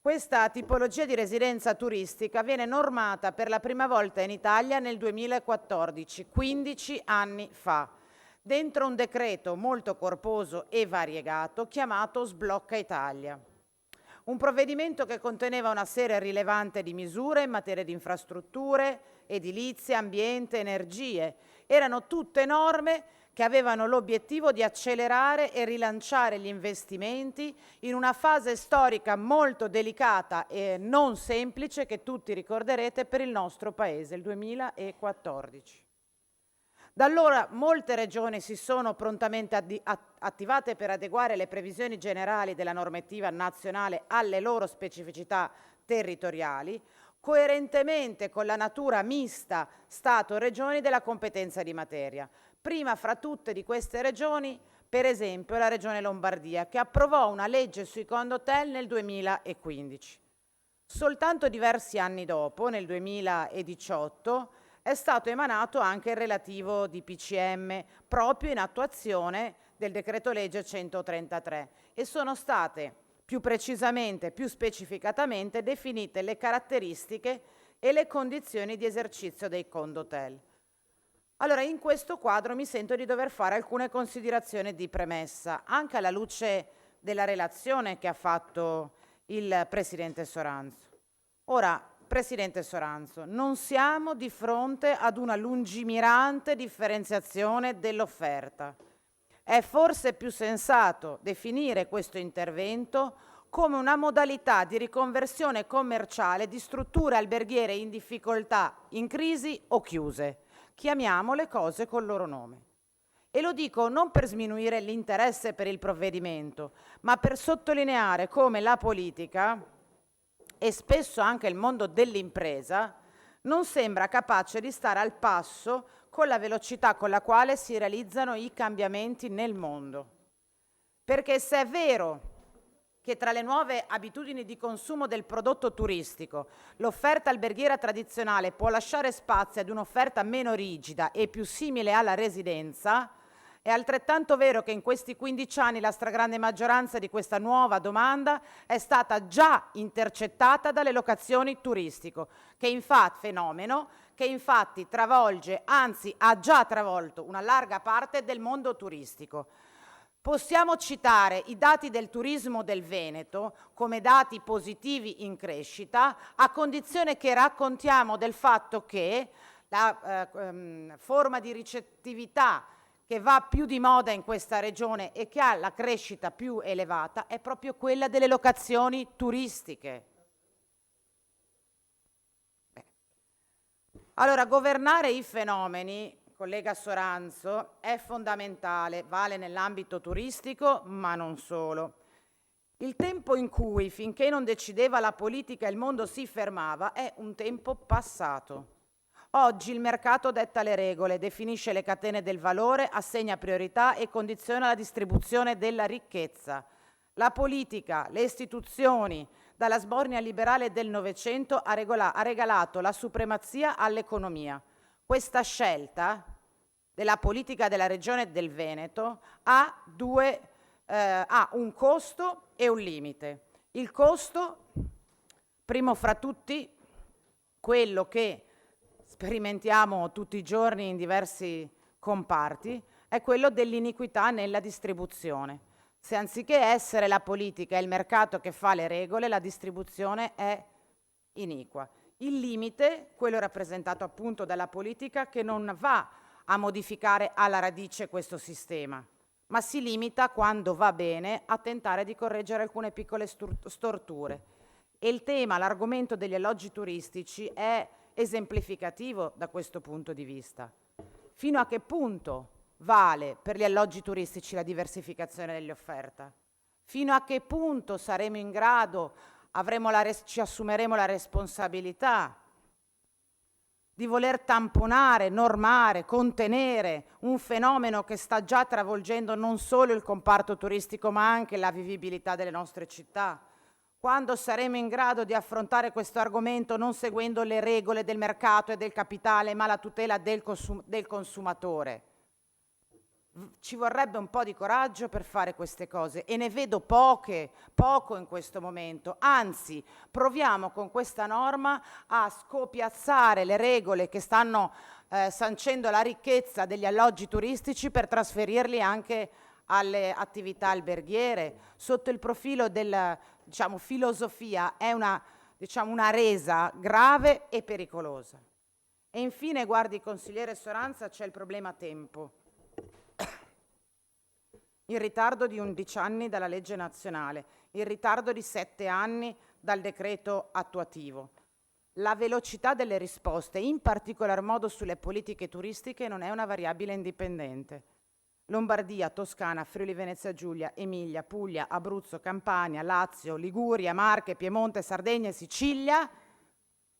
Questa tipologia di residenza turistica viene normata per la prima volta in Italia nel 2014, 15 anni fa, dentro un decreto molto corposo e variegato chiamato Sblocca Italia. Un provvedimento che conteneva una serie rilevante di misure in materia di infrastrutture, edilizia, ambiente, energie. Erano tutte norme che avevano l'obiettivo di accelerare e rilanciare gli investimenti in una fase storica molto delicata e non semplice che tutti ricorderete per il nostro Paese, il 2014. Da allora molte regioni si sono prontamente attivate per adeguare le previsioni generali della normativa nazionale alle loro specificità territoriali, coerentemente con la natura mista Stato-Regioni della competenza di materia. Prima fra tutte di queste regioni, per esempio, la Regione Lombardia, che approvò una legge sui condotel nel 2015. Soltanto diversi anni dopo, nel 2018, è stato emanato anche il relativo DPCM, proprio in attuazione del decreto legge 133, e sono state più precisamente, più specificatamente definite le caratteristiche e le condizioni di esercizio dei condotel. Allora, in questo quadro mi sento di dover fare alcune considerazioni di premessa, anche alla luce della relazione che ha fatto il Presidente Soranzo. Ora, Presidente Soranzo, non siamo di fronte ad una lungimirante differenziazione dell'offerta. È forse più sensato definire questo intervento come una modalità di riconversione commerciale di strutture alberghiere in difficoltà, in crisi o chiuse. Chiamiamo le cose col loro nome. E lo dico non per sminuire l'interesse per il provvedimento, ma per sottolineare come la politica e spesso anche il mondo dell'impresa non sembra capace di stare al passo con la velocità con la quale si realizzano i cambiamenti nel mondo. Perché se è vero che tra le nuove abitudini di consumo del prodotto turistico l'offerta alberghiera tradizionale può lasciare spazio ad un'offerta meno rigida e più simile alla residenza, è altrettanto vero che in questi 15 anni la stragrande maggioranza di questa nuova domanda è stata già intercettata dalle locazioni turistiche, fenomeno che infatti travolge, anzi ha già travolto una larga parte del mondo turistico. Possiamo citare i dati del turismo del Veneto come dati positivi in crescita, a condizione che raccontiamo del fatto che la forma di ricettività che va più di moda in questa regione e che ha la crescita più elevata è proprio quella delle locazioni turistiche. Allora, governare i fenomeni, collega Soranzo, è fondamentale, vale nell'ambito turistico, ma non solo. Il tempo in cui, finché non decideva la politica, il mondo si fermava, è un tempo passato. Oggi il mercato detta le regole, definisce le catene del valore, assegna priorità e condiziona la distribuzione della ricchezza. La politica, le istituzioni, dalla sbornia liberale del Novecento ha regalato la supremazia all'economia. Questa scelta della politica della Regione del Veneto ha un costo e un limite. Il costo, primo fra tutti, quello che sperimentiamo tutti i giorni in diversi comparti, è quello dell'iniquità nella distribuzione. Se anziché essere la politica e il mercato che fa le regole, la distribuzione è iniqua. Il limite, quello rappresentato appunto dalla politica, che non va a modificare alla radice questo sistema, ma si limita, quando va bene, a tentare di correggere alcune piccole storture. E il tema, l'argomento degli alloggi turistici è esemplificativo da questo punto di vista. Fino a che punto vale per gli alloggi turistici la diversificazione dell'offerta? Fino a che punto saremo in grado, ci assumeremo la responsabilità di voler tamponare, normare, contenere un fenomeno che sta già travolgendo non solo il comparto turistico ma anche la vivibilità delle nostre città? Quando saremo in grado di affrontare questo argomento non seguendo le regole del mercato e del capitale, ma la tutela del consumatore? Ci vorrebbe un po' di coraggio per fare queste cose e ne vedo poco in questo momento. Anzi, proviamo con questa norma a scopiazzare le regole che stanno sancendo la ricchezza degli alloggi turistici per trasferirli anche alle attività alberghiere. Sotto il profilo della, filosofia è una resa grave e pericolosa. E infine, guardi, consigliere Soranza, c'è il problema tempo. Il ritardo di 11 anni dalla legge nazionale, il ritardo di 7 anni dal decreto attuativo. La velocità delle risposte, in particolar modo sulle politiche turistiche, non è una variabile indipendente. Lombardia, Toscana, Friuli Venezia Giulia, Emilia, Puglia, Abruzzo, Campania, Lazio, Liguria, Marche, Piemonte, Sardegna e Sicilia,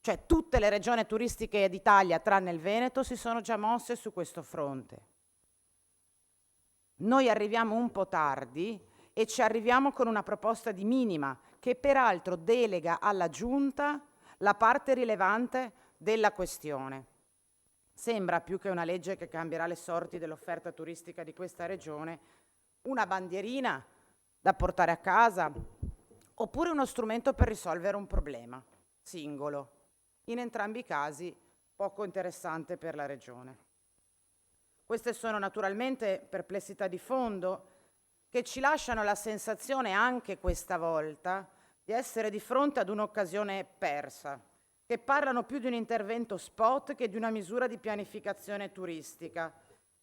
cioè tutte le regioni turistiche d'Italia tranne il Veneto, si sono già mosse su questo fronte. Noi arriviamo un po' tardi e ci arriviamo con una proposta di minima che peraltro delega alla Giunta la parte rilevante della questione. Sembra, più che una legge che cambierà le sorti dell'offerta turistica di questa regione, una bandierina da portare a casa oppure uno strumento per risolvere un problema singolo. In entrambi i casi poco interessante per la regione. Queste sono naturalmente perplessità di fondo che ci lasciano la sensazione anche questa volta di essere di fronte ad un'occasione persa, che parlano più di un intervento spot che di una misura di pianificazione turistica.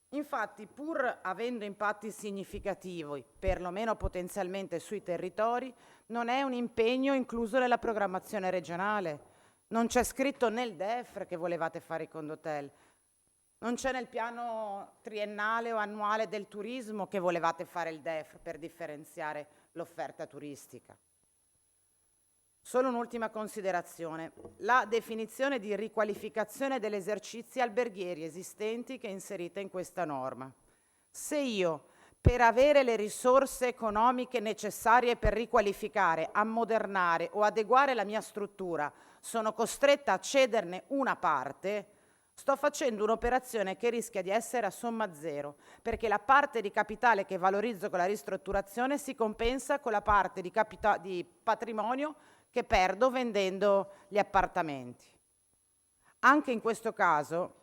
Infatti, pur avendo impatti significativi, perlomeno potenzialmente sui territori, non è un impegno incluso nella programmazione regionale. Non c'è scritto nel DEF che volevate fare i condotel. Non c'è nel piano triennale o annuale del turismo che volevate fare il DEF per differenziare l'offerta turistica. Solo un'ultima considerazione. La definizione di riqualificazione degli esercizi alberghieri esistenti che è inserita in questa norma. Se io, per avere le risorse economiche necessarie per riqualificare, ammodernare o adeguare la mia struttura, sono costretta a cederne una parte, sto facendo un'operazione che rischia di essere a somma zero, perché la parte di capitale che valorizzo con la ristrutturazione si compensa con la parte di patrimonio che perdo vendendo gli appartamenti. Anche in questo caso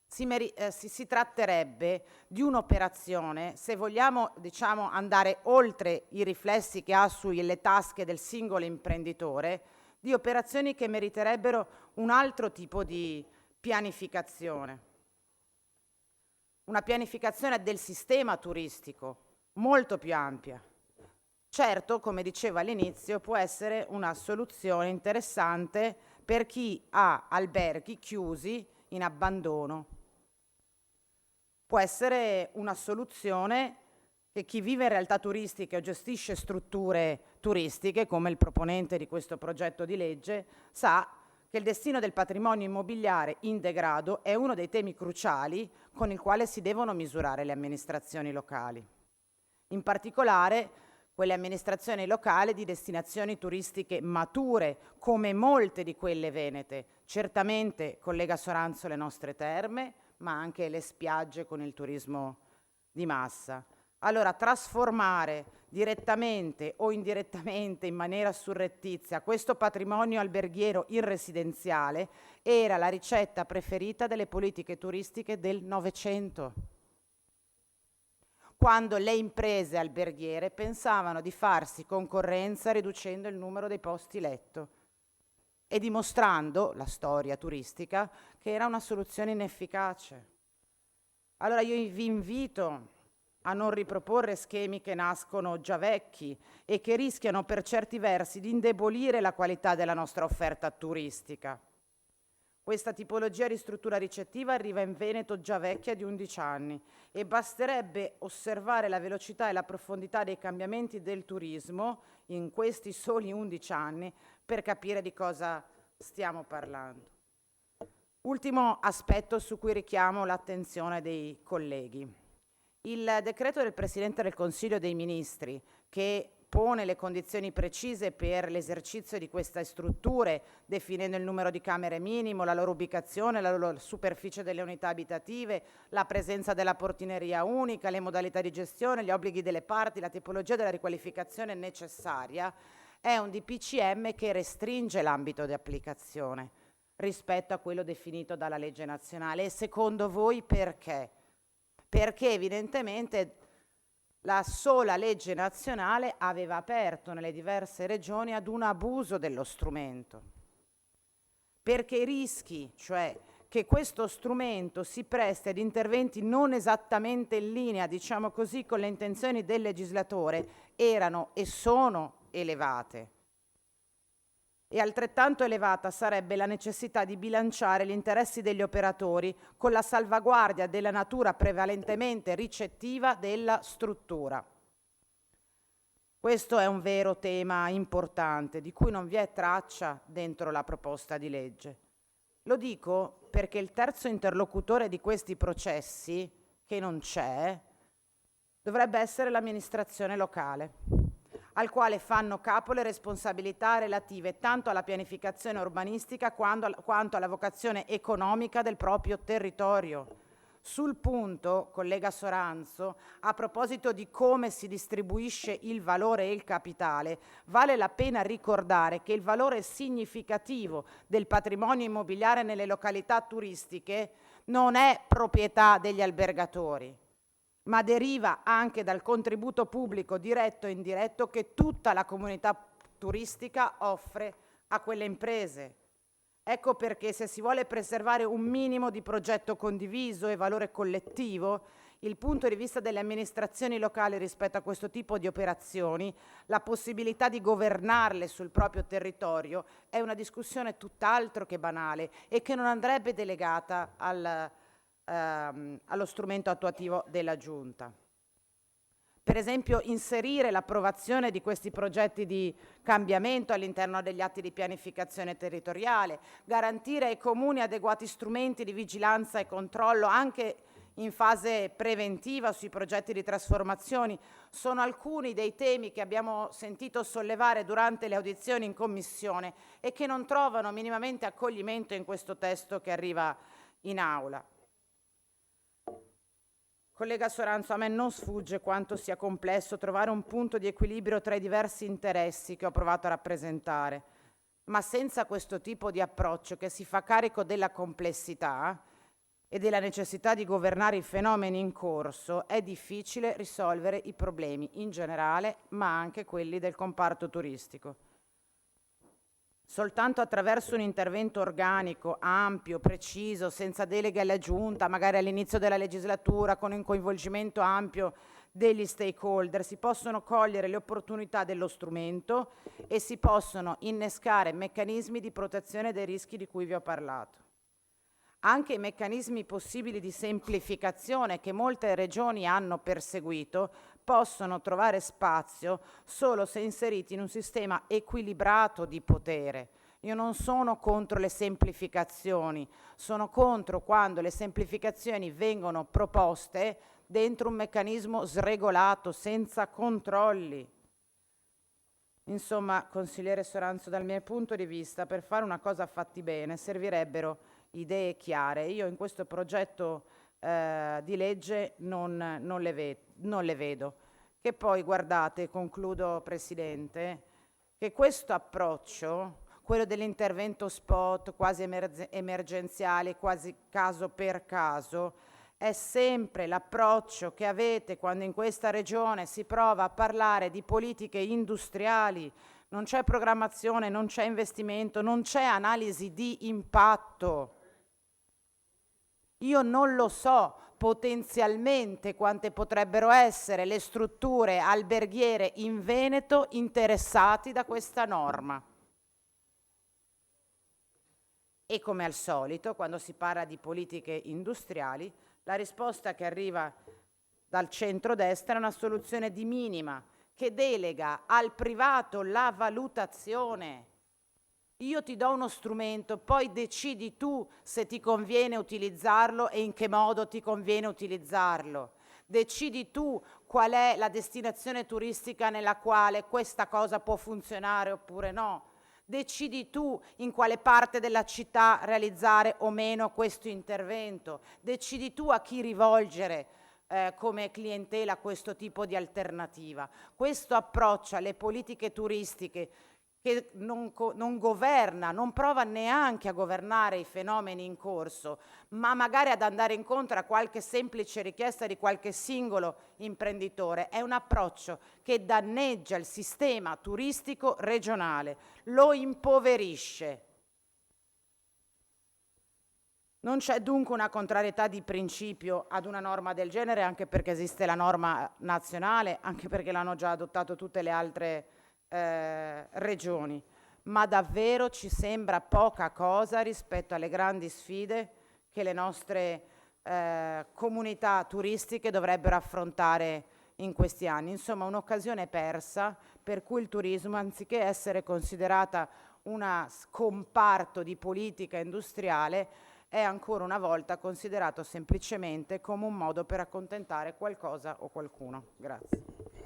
si tratterebbe di un'operazione, se vogliamo andare oltre i riflessi che ha sulle tasche del singolo imprenditore, di operazioni che meriterebbero un altro tipo di pianificazione. Una pianificazione del sistema turistico molto più ampia. Certo, come dicevo all'inizio, può essere una soluzione interessante per chi ha alberghi chiusi in abbandono. Può essere una soluzione che chi vive in realtà turistiche o gestisce strutture turistiche, come il proponente di questo progetto di legge, sa che il destino del patrimonio immobiliare in degrado è uno dei temi cruciali con il quale si devono misurare le amministrazioni locali. In particolare, quelle amministrazioni locali di destinazioni turistiche mature, come molte di quelle venete, certamente, collega Soranzo, le nostre terme, ma anche le spiagge con il turismo di massa. Allora, trasformare direttamente o indirettamente in maniera surrettizia questo patrimonio alberghiero in residenziale era la ricetta preferita delle politiche turistiche del Novecento, quando le imprese alberghiere pensavano di farsi concorrenza riducendo il numero dei posti letto e dimostrando, la storia turistica, che era una soluzione inefficace. Allora io vi invito a non riproporre schemi che nascono già vecchi e che rischiano per certi versi di indebolire la qualità della nostra offerta turistica. Questa tipologia di struttura ricettiva arriva in Veneto già vecchia di 11 anni e basterebbe osservare la velocità e la profondità dei cambiamenti del turismo in questi soli 11 anni per capire di cosa stiamo parlando. Ultimo aspetto su cui richiamo l'attenzione dei colleghi. Il decreto del Presidente del Consiglio dei Ministri, che pone le condizioni precise per l'esercizio di queste strutture, definendo il numero di camere minimo, la loro ubicazione, la loro superficie delle unità abitative, la presenza della portineria unica, le modalità di gestione, gli obblighi delle parti, la tipologia della riqualificazione necessaria, è un DPCM che restringe l'ambito di applicazione rispetto a quello definito dalla legge nazionale. E secondo voi perché? Perché evidentemente la sola legge nazionale aveva aperto nelle diverse regioni ad un abuso dello strumento. Perché i rischi, cioè che questo strumento si presti ad interventi non esattamente in linea, diciamo così, con le intenzioni del legislatore, erano e sono elevate. E altrettanto elevata sarebbe la necessità di bilanciare gli interessi degli operatori con la salvaguardia della natura prevalentemente ricettiva della struttura. Questo è un vero tema importante di cui non vi è traccia dentro la proposta di legge. Lo dico perché il terzo interlocutore di questi processi, che non c'è, dovrebbe essere l'amministrazione locale, al quale fanno capo le responsabilità relative tanto alla pianificazione urbanistica quanto alla vocazione economica del proprio territorio. Sul punto, collega Soranzo, a proposito di come si distribuisce il valore e il capitale, vale la pena ricordare che il valore significativo del patrimonio immobiliare nelle località turistiche non è proprietà degli albergatori, ma deriva anche dal contributo pubblico diretto e indiretto che tutta la comunità turistica offre a quelle imprese. Ecco perché se si vuole preservare un minimo di progetto condiviso e valore collettivo, il punto di vista delle amministrazioni locali rispetto a questo tipo di operazioni, la possibilità di governarle sul proprio territorio, è una discussione tutt'altro che banale e che non andrebbe delegata allo strumento attuativo della Giunta. Per esempio, inserire l'approvazione di questi progetti di cambiamento all'interno degli atti di pianificazione territoriale, garantire ai comuni adeguati strumenti di vigilanza e controllo anche in fase preventiva sui progetti di trasformazioni, sono alcuni dei temi che abbiamo sentito sollevare durante le audizioni in Commissione e che non trovano minimamente accoglimento in questo testo che arriva in Aula. Collega Soranzo, a me non sfugge quanto sia complesso trovare un punto di equilibrio tra i diversi interessi che ho provato a rappresentare, ma senza questo tipo di approccio che si fa carico della complessità e della necessità di governare i fenomeni in corso, è difficile risolvere i problemi in generale, ma anche quelli del comparto turistico. Soltanto attraverso un intervento organico, ampio, preciso, senza deleghe alla Giunta, magari all'inizio della legislatura, con un coinvolgimento ampio degli stakeholder, si possono cogliere le opportunità dello strumento e si possono innescare meccanismi di protezione dai rischi di cui vi ho parlato. Anche i meccanismi possibili di semplificazione che molte regioni hanno perseguito possono trovare spazio solo se inseriti in un sistema equilibrato di potere. Io non sono contro le semplificazioni, sono contro quando le semplificazioni vengono proposte dentro un meccanismo sregolato, senza controlli. Insomma, consigliere Soranzo, dal mio punto di vista, per fare una cosa fatti bene, servirebbero idee chiare. Io in questo progetto di legge non le vedo. Che poi, guardate, concludo Presidente, che questo approccio, quello dell'intervento spot, quasi emergenziale, quasi caso per caso, è sempre l'approccio che avete quando in questa regione si prova a parlare di politiche industriali. Non c'è programmazione, non c'è investimento, non c'è analisi di impatto. Io non lo so potenzialmente quante potrebbero essere le strutture alberghiere in Veneto interessati da questa norma. E come al solito, quando si parla di politiche industriali, la risposta che arriva dal centrodestra è una soluzione di minima, che delega al privato la valutazione. Io ti do uno strumento, poi decidi tu se ti conviene utilizzarlo e in che modo ti conviene utilizzarlo. decidi tu qual è la destinazione turistica nella quale questa cosa può funzionare oppure no. Decidi tu in quale parte della città realizzare o meno questo intervento. Decidi tu a chi rivolgere come clientela questo tipo di alternativa. Questo approccio alle politiche turistiche che non governa, non prova neanche a governare i fenomeni in corso, ma magari ad andare incontro a qualche semplice richiesta di qualche singolo imprenditore, è un approccio che danneggia il sistema turistico regionale, lo impoverisce. Non c'è dunque una contrarietà di principio ad una norma del genere, anche perché esiste la norma nazionale, anche perché l'hanno già adottato tutte le altre regioni, ma davvero ci sembra poca cosa rispetto alle grandi sfide che le nostre comunità turistiche dovrebbero affrontare in questi anni. Insomma, un'occasione persa per cui il turismo, anziché essere considerata un comparto di politica industriale, è ancora una volta considerato semplicemente come un modo per accontentare qualcosa o qualcuno. Grazie.